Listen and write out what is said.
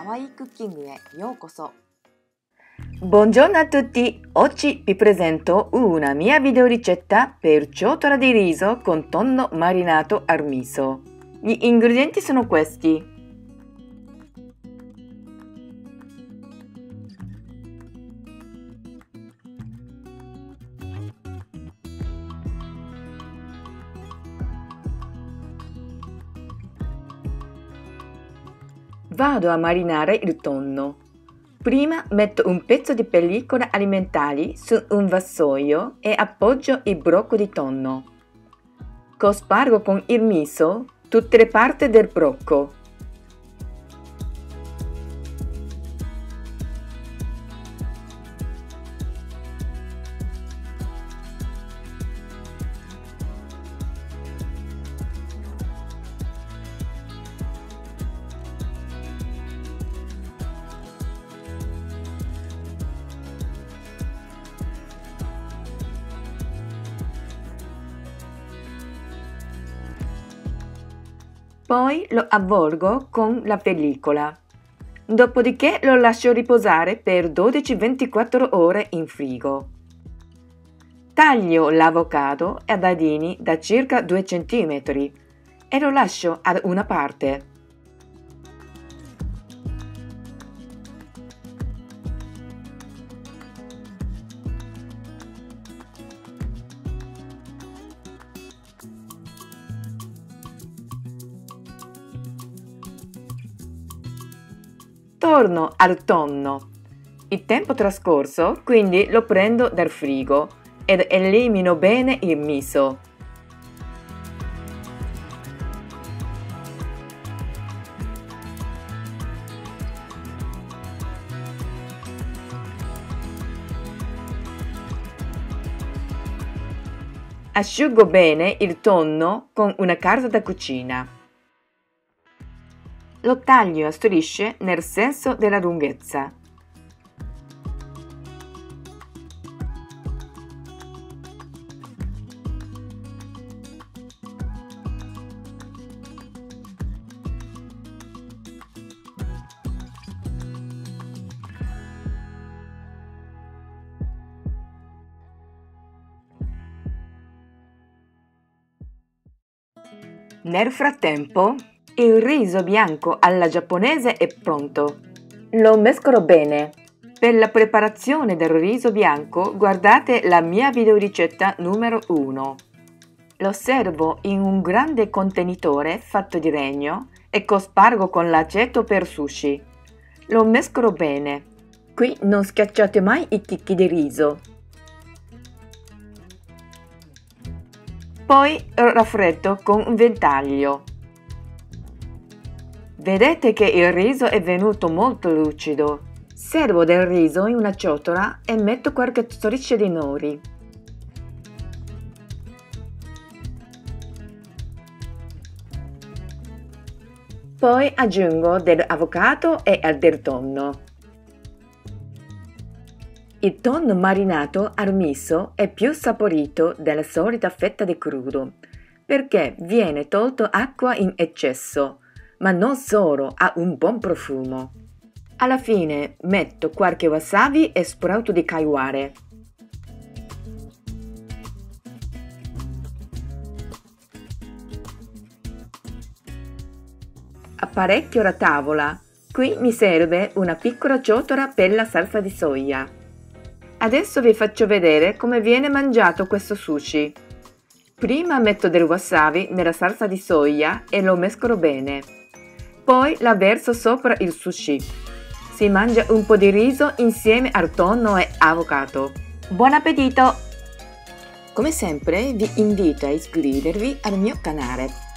かわいいクッキングへようこそ。 Buongiorno a tutti! Oggi vi presento una mia videoricetta per ciotola di riso con tonno marinato al miso. Gli ingredienti sono questi. Vado a marinare il tonno. Prima metto un pezzo di pellicola alimentari su un vassoio e appoggio il blocco di tonno. Cospargo con il miso tutte le parti del blocco. Poi lo avvolgo con la pellicola. Dopodiché lo lascio riposare per 12-24 ore in frigo. Taglio l'avocado a dadini da circa 2 cm e lo lascio ad una parte. Torno al tonno. Il tempo trascorso, quindi lo prendo dal frigo ed elimino bene il miso. Asciugo bene il tonno con una carta da cucina. Lo taglio a strisce nel senso della lunghezza. Nel frattempo, il riso bianco alla giapponese è pronto. Lo mescolo bene. Per la preparazione del riso bianco guardate la mia videoricetta numero 1. Lo servo in un grande contenitore fatto di legno e cospargo con l'aceto per sushi. Lo mescolo bene. Qui non schiacciate mai i chicchi di riso. Poi raffreddo con un ventaglio. Vedete che il riso è venuto molto lucido. Servo del riso in una ciotola e metto qualche striscia di nori. Poi aggiungo dell'avocado e del tonno. Il tonno marinato al miso è più saporito della solita fetta di crudo, perché viene tolto acqua in eccesso, ma non solo, ha un buon profumo. Alla fine metto qualche wasabi e sprouto di caiguare. Apparecchio la tavola. Qui mi serve una piccola ciotola per la salsa di soia. Adesso vi faccio vedere come viene mangiato questo sushi. Prima metto del wasabi nella salsa di soia e lo mescolo bene. Poi la verso sopra il sushi. Si mangia un po' di riso insieme al tonno e avocado. Buon appetito! Come sempre vi invito a iscrivervi al mio canale.